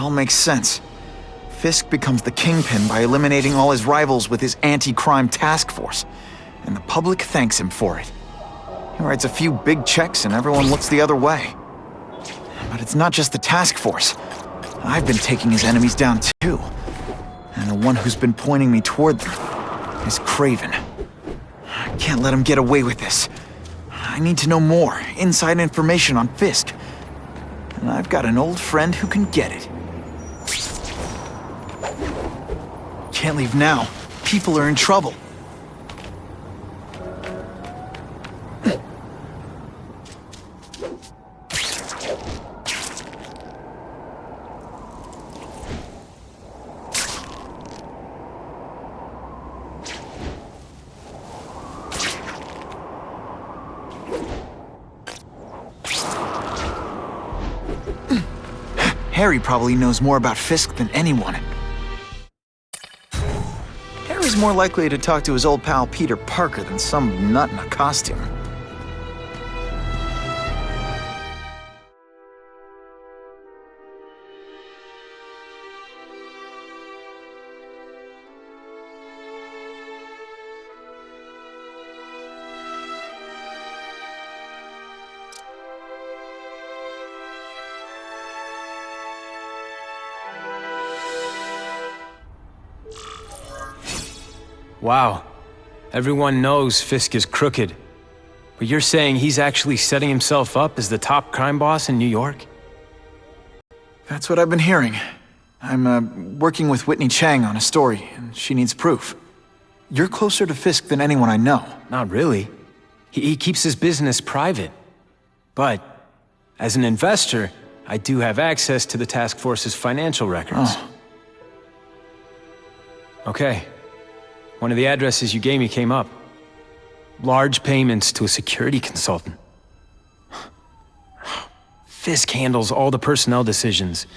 all makes sense. Fisk becomes the kingpin by eliminating all his rivals with his anti-crime task force, and the public thanks him for it. He writes a few big checks and everyone looks the other way. But it's not just the task force. I've been taking his enemies down too. And the one who's been pointing me toward them is Kraven. I can't let him get away with this. I need to know more, inside information on Fisk. And I've got an old friend who can get it. Can't leave now. People are in trouble. Harry probably knows more about Fisk than anyone. Harry's more likely to talk to his old pal Peter Parker than some nut in a costume. Wow. Everyone knows Fisk is crooked. But you're saying he's actually setting himself up as the top crime boss in New York? That's what I've been hearing. I'm working with Whitney Chang on a story, and she needs proof. You're closer to Fisk than anyone I know. Not really. He keeps his business private. But, as an investor, I do have access to the task force's financial records. Oh. Okay. One of the addresses you gave me came up. Large payments to a security consultant. Fisk handles all the personnel decisions.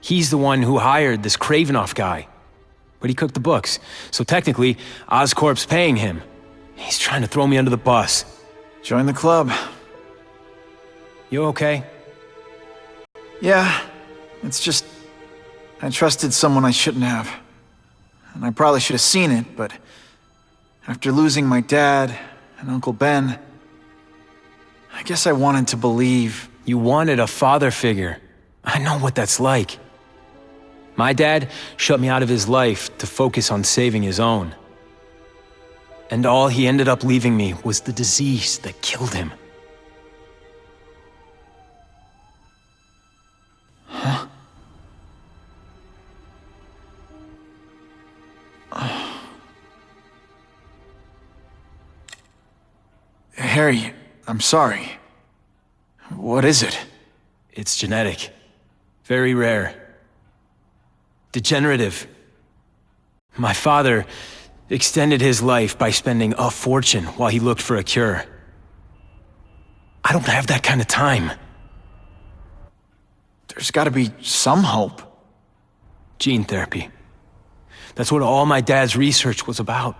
He's the one who hired this Kravinoff guy. But he cooked the books, so technically, Oscorp's paying him. He's trying to throw me under the bus. Join the club. You okay? Yeah, it's just... I trusted someone I shouldn't have. And I probably should have seen it, but... after losing my dad and Uncle Ben... I guess I wanted to believe... You wanted a father figure. I know what that's like. My dad shut me out of his life to focus on saving his own. And all he ended up leaving me was the disease that killed him. Huh? Harry, I'm sorry. What is it? It's genetic. Very rare. Degenerative. My father extended his life by spending a fortune while he looked for a cure. I don't have that kind of time. There's gotta be some hope. Gene therapy. That's what all my dad's research was about.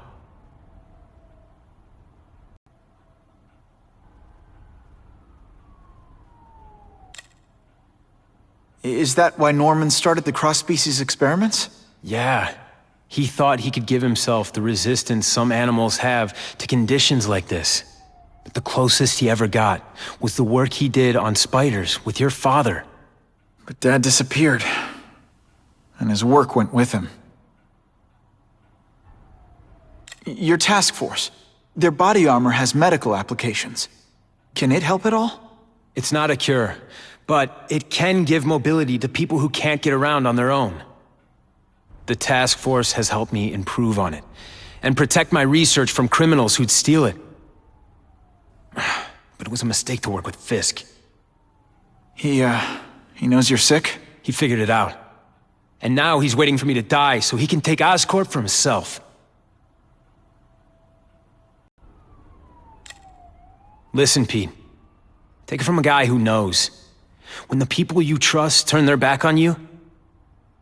Is that why Norman started the cross-species experiments? Yeah. He thought he could give himself the resistance some animals have to conditions like this. But the closest he ever got was the work he did on spiders with your father. But Dad disappeared, and his work went with him. Your task force, their body armor has medical applications. Can it help at all? It's not a cure, but it can give mobility to people who can't get around on their own. The task force has helped me improve on it, and protect my research from criminals who'd steal it. But it was a mistake to work with Fisk. He knows you're sick? He figured it out. And now he's waiting for me to die so he can take Oscorp for himself. Listen, Pete. Take it from a guy who knows. When the people you trust turn their back on you,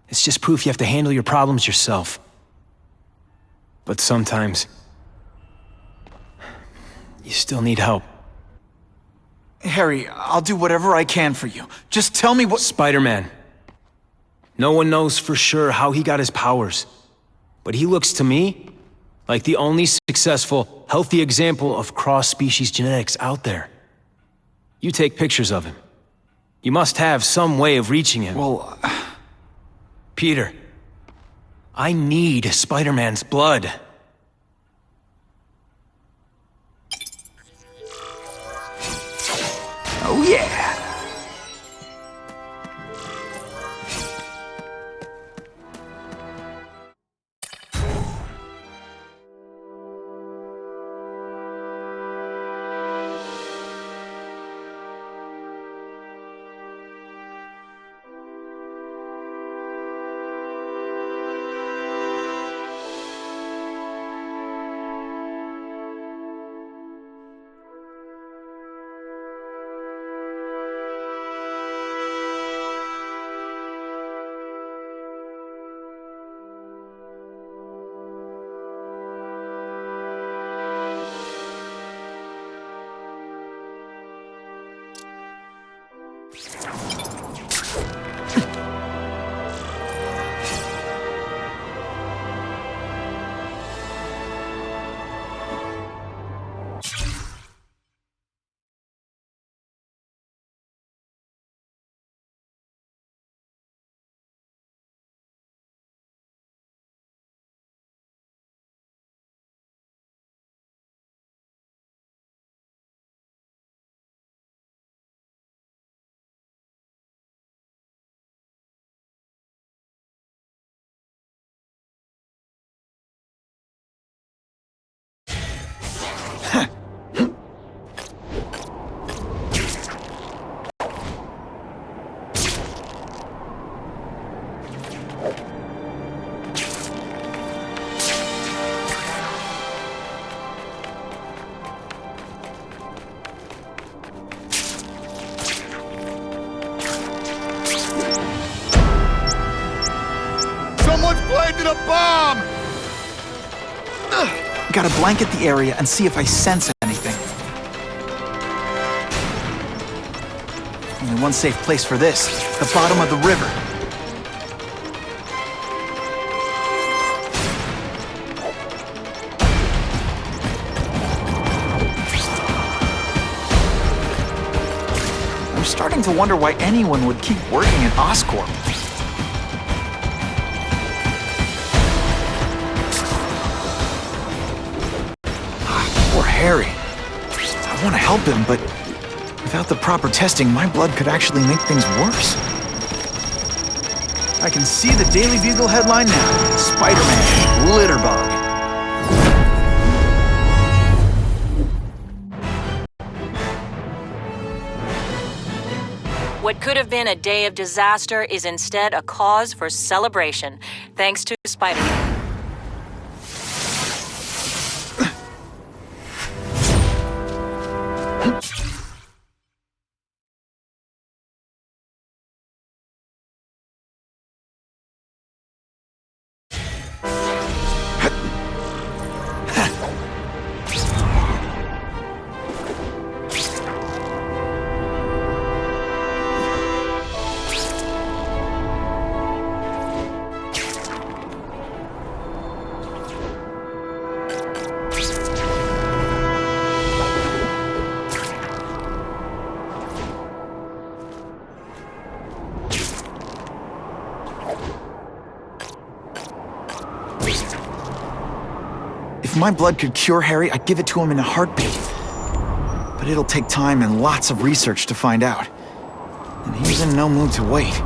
it's just proof you have to handle your problems yourself. But sometimes, you still need help. Harry, I'll do whatever I can for you. Just tell me what— Spider-Man. No one knows for sure how he got his powers, but he looks to me like the only successful, healthy example of cross-species genetics out there. You take pictures of him. You must have some way of reaching him. Well, Peter, I need Spider-Man's blood. oh yeah! Someone's planted a bomb! Gotta blanket the area and see if I sense anything. Only one safe place for this, the bottom of the river. I'm starting to wonder why anyone would keep working at Oscorp. Poor Harry. I want to help him, but without the proper testing, my blood could actually make things worse. I can see the Daily Bugle headline now. Spider-Man, Litterbug. What could have been a day of disaster is instead a cause for celebration, thanks to Spider-Man. If my blood could cure Harry, I'd give it to him in a heartbeat. But it'll take time and lots of research to find out. And he's in no mood to wait.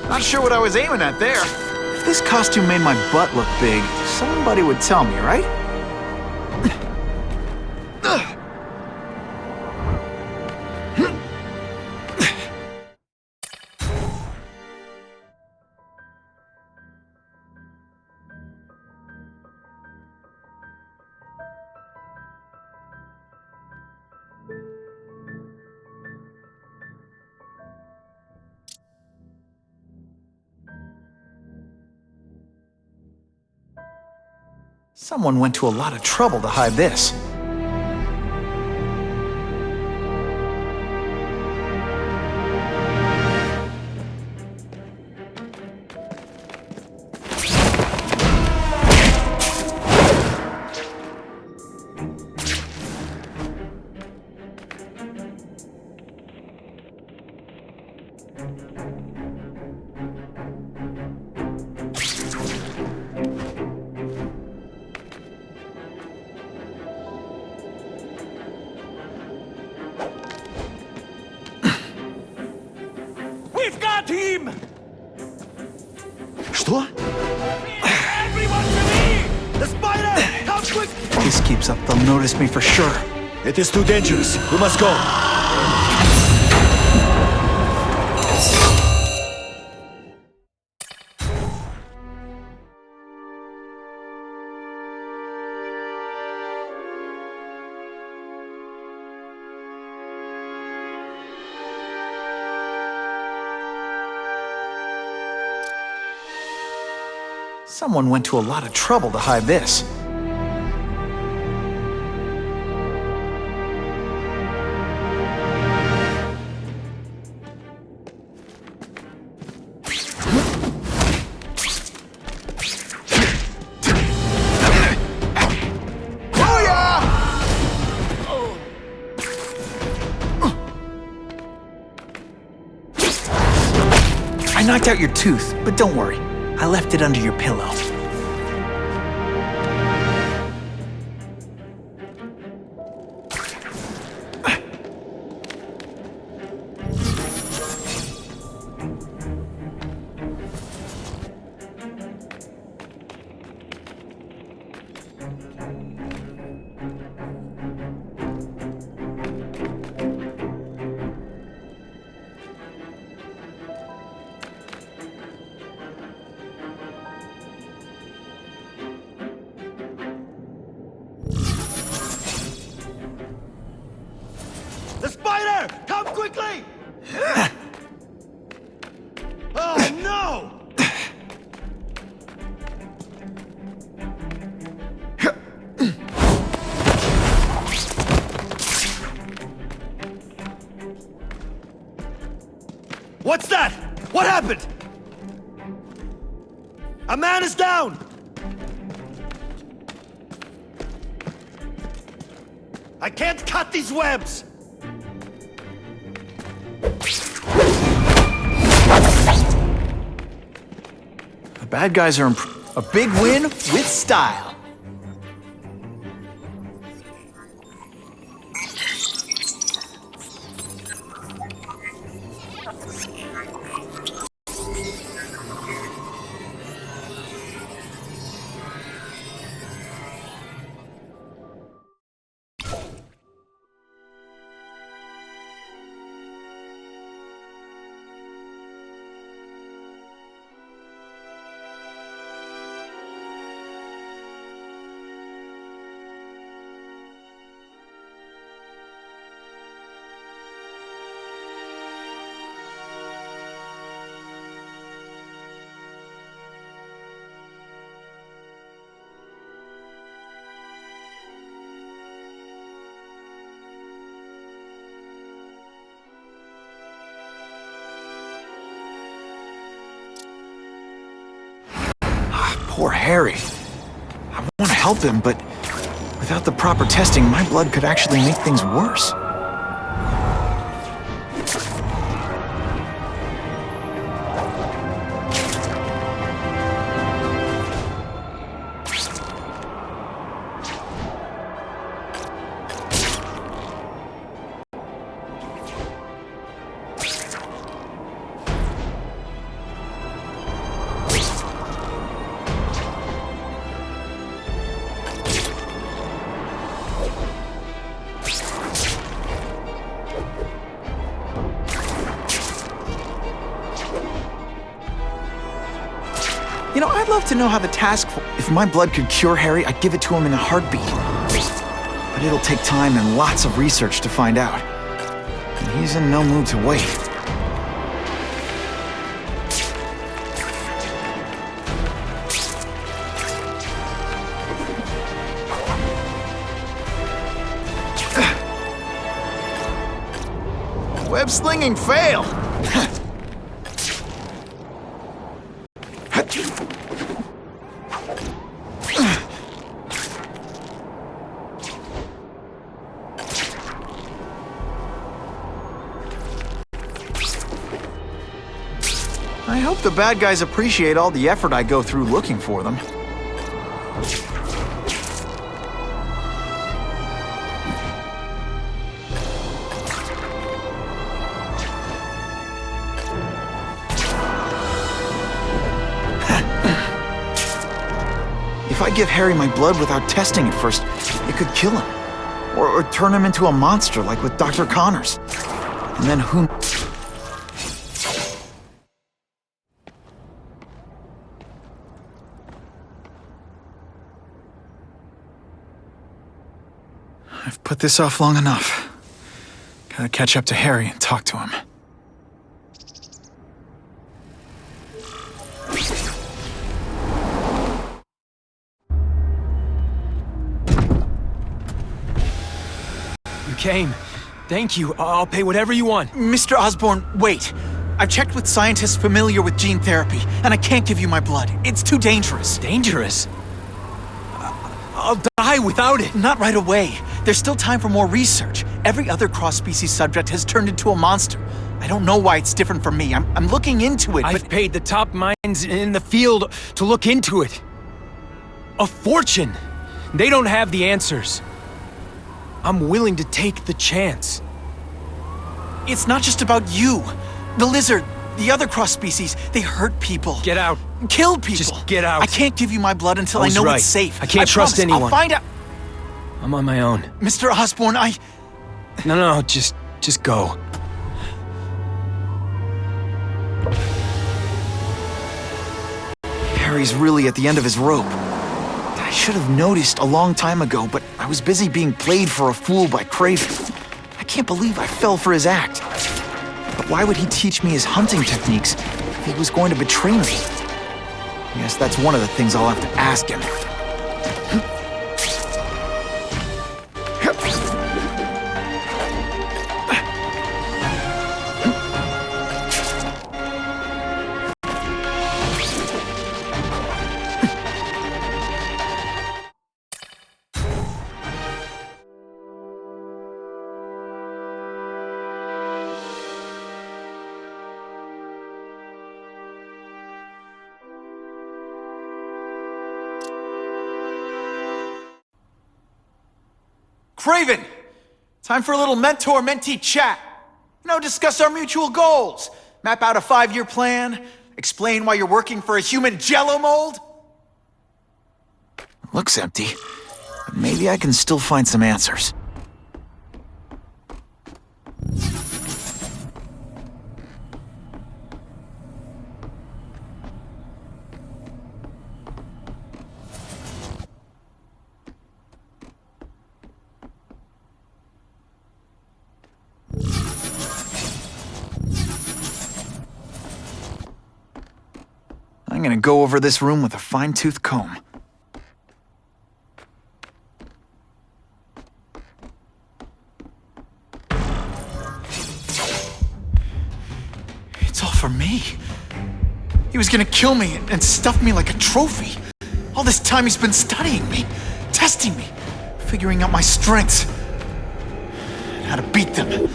Not sure what I was aiming at there. If this costume made my butt look big, somebody would tell me, right? Someone went to a lot of trouble to hide this. We've got him! Что? Everyone to me! The spider! Come quick! This keeps up, they'll notice me for sure. It is too dangerous. We must go. Someone went to a lot of trouble to hide this. I knocked out your tooth, but don't worry. I left it under your pillow. The spider! Come quickly! Oh no! What's that? What happened? A man is down! I can't cut these webs! The bad guys are a big win with style. Poor Harry. I want to help him, but without the proper testing, my blood could actually make things worse. You know, I'd love to know how the task force... If my blood could cure Harry, I'd give it to him in a heartbeat. But it'll take time and lots of research to find out. And he's in no mood to wait. Web-slinging fail! I hope the bad guys appreciate all the effort I go through looking for them. If I give Harry my blood without testing it first, it could kill him. Or turn him into a monster like with Dr. Connors. And then who... I've put this off long enough. Gotta catch up to Harry and talk to him. You came. Thank you. I'll pay whatever you want. Mr. Osborn, wait. I've checked with scientists familiar with gene therapy, and I can't give you my blood. It's too dangerous. Dangerous? I'll die without it. Not right away. There's still time for more research. Every other cross-species subject has turned into a monster. I don't know why it's different from me. I'm looking into it, I've paid the top minds in the field to look into it. A fortune. They don't have the answers. I'm willing to take the chance. It's not just about you. The lizard, the other cross-species, they hurt people. Get out. Kill people. Just get out. I can't give you my blood until I know right. it's safe. I can't trust promise. anyone. I'll find out. I'm on my own. Mr. Osborn, No, just go. Harry's really at the end of his rope. I should have noticed a long time ago, but I was busy being played for a fool by Kraven. I can't believe I fell for his act. But why would he teach me his hunting techniques if he was going to betray me? I guess that's one of the things I'll have to ask him. Kraven! Time for a little mentor-mentee chat. Discuss our mutual goals. Map out a 5-year plan. Explain why you're working for a human jello mold. Looks empty, but maybe I can still find some answers. I'm gonna go over this room with a fine-tooth comb. It's all for me. He was gonna kill me and stuff me like a trophy. All this time he's been studying me, testing me, figuring out my strengths, and how to beat them.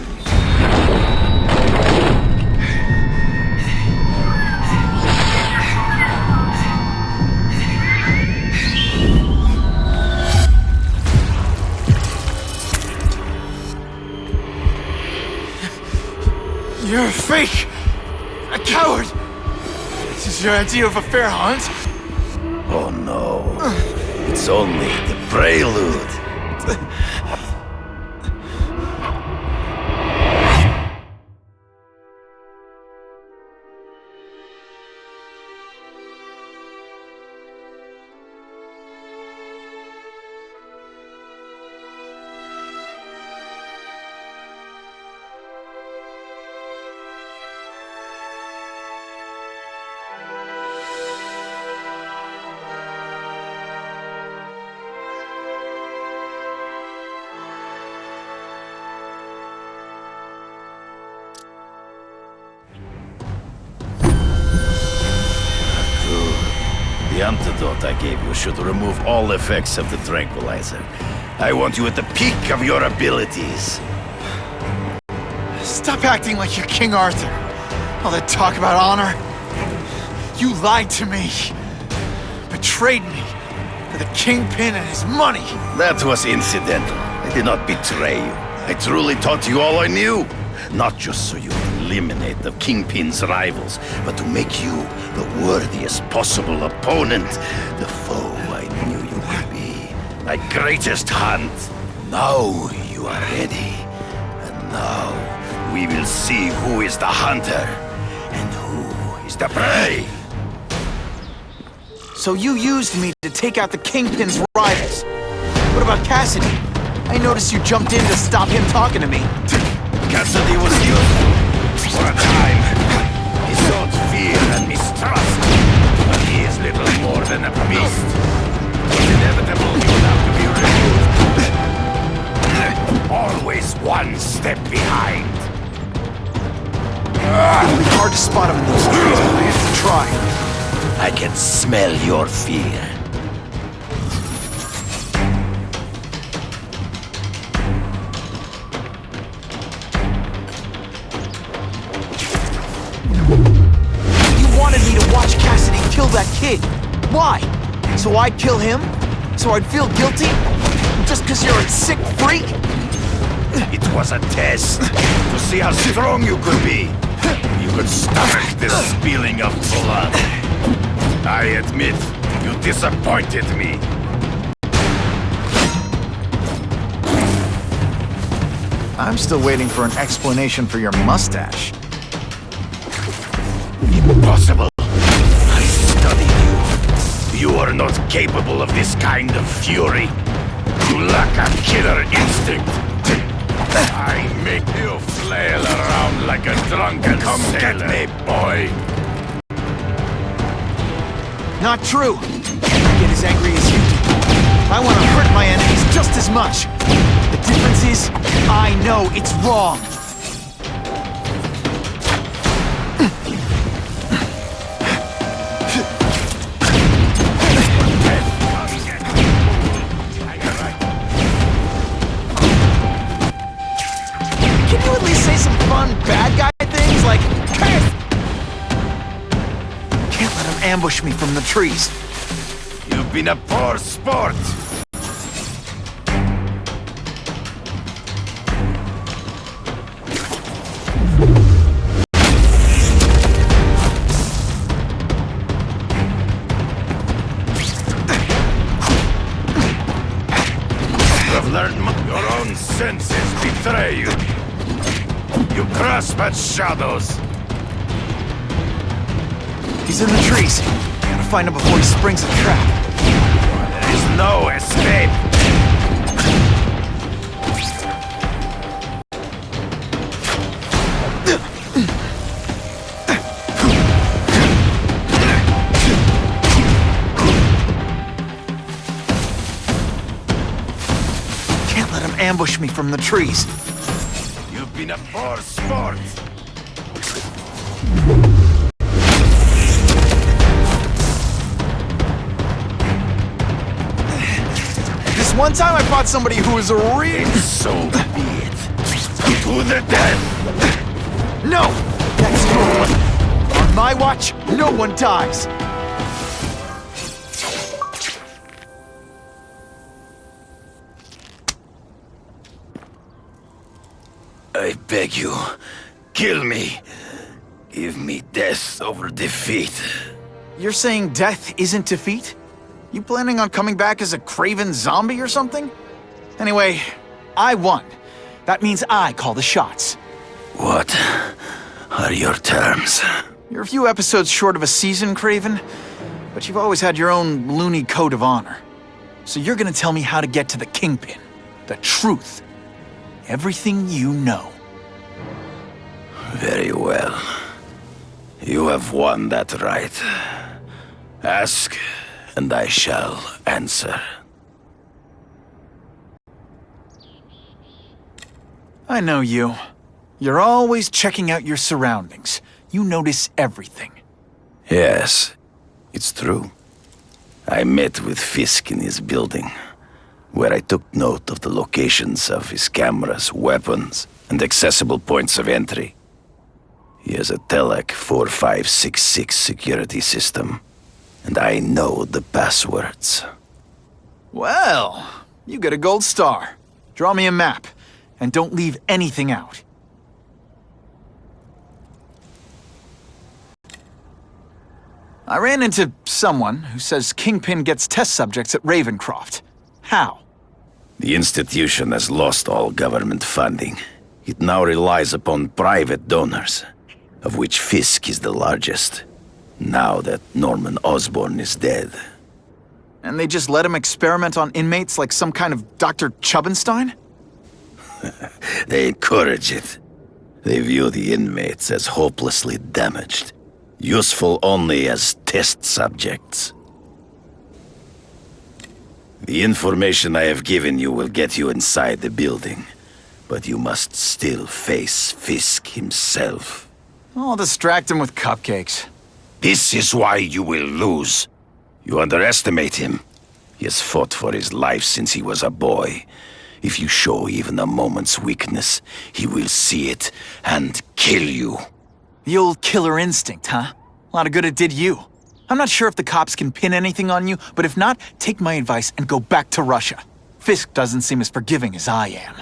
You're a fake! A coward! This is your idea of a fair hunt? Oh no. It's only the prelude. antidote I gave you should remove all effects of the tranquilizer. I want you at the peak of your abilities. Stop acting like you're King Arthur. All that talk about honor. You lied to me. Betrayed me. For the Kingpin and his money. That was incidental. I did not betray you. I truly taught you all I knew. Not just so you could eliminate the Kingpin's rivals, but to make you the worthiest possible opponent. The foe I knew you would be. My greatest hunt. Now you are ready. And now we will see who is the hunter and who is the prey. So you used me to take out the Kingpin's rivals. What about Cassidy? I noticed you jumped in to stop him talking to me. Cassidy was used for a time. He sowed fear and mistrust, but he is little more than a beast. It was inevitable he would have to be removed. Always one step behind. It'll be hard to spot him in those trees, but I have to try. I can smell your fear. You wanted me to watch Cassidy kill that kid. Why? So I'd kill him? So I'd feel guilty? Just because you're a sick freak? It was a test to see how strong you could be. You could stomach this spilling of blood. I admit, you disappointed me. I'm still waiting for an explanation for your mustache. Impossible. I studied you. You are not capable of this kind of fury. You lack a killer instinct. I make you flail around like a drunken sailor. Come get me, boy. Not true. I get as angry as you do. I want to hurt my enemies just as much. The difference is, I know it's wrong. Can you at least say some fun bad guy things like, "Hey!" Can't let him ambush me from the trees. You've been a poor sport. You have learned your own senses betray you. You grasp at shadows. He's in the trees. Gotta find him before he springs a trap. There is no escape. Can't let him ambush me from the trees. You've been a poor sport. This one time I fought somebody who was a real... So be it. To the death. No! That's your one. On my watch, no one dies. I beg you, kill me. Give me death over defeat. You're saying death isn't defeat? You planning on coming back as a Kraven zombie or something? Anyway, I won. That means I call the shots. What are your terms? You're a few episodes short of a season, Kraven, but you've always had your own loony code of honor. So you're gonna tell me how to get to the Kingpin. The truth. Everything you know. Very well. You have won that right. Ask, and I shall answer. I know you. You're always checking out your surroundings. You notice everything. Yes, it's true. I met with Fisk in his building, where I took note of the locations of his cameras, weapons, and accessible points of entry. He has a Telec 4566 security system, and I know the passwords. Well, you get a gold star. Draw me a map, and don't leave anything out. I ran into someone who says Kingpin gets test subjects at Ravencroft. How? The institution has lost all government funding. It now relies upon private donors, of which Fisk is the largest, now that Norman Osborn is dead. And they just let him experiment on inmates like some kind of Dr. Chubbenstein? They encourage it. They view the inmates as hopelessly damaged, useful only as test subjects. The information I have given you will get you inside the building, but you must still face Fisk himself. I'll distract him with cupcakes. This is why you will lose. You underestimate him. He has fought for his life since he was a boy. If you show even a moment's weakness, he will see it and kill you. The old killer instinct, huh? A lot of good it did you. I'm not sure if the cops can pin anything on you, but if not, take my advice and go back to Russia. Fisk doesn't seem as forgiving as I am.